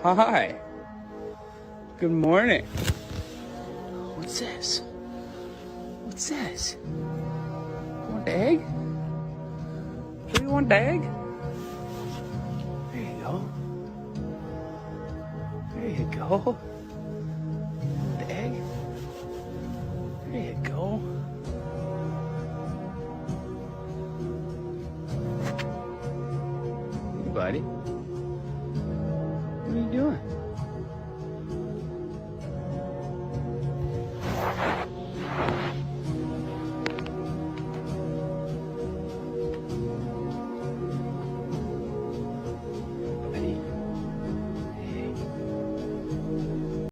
Hi. Good morning. What's this? What's this? You want the egg? Do you want the egg? There you go. There you go.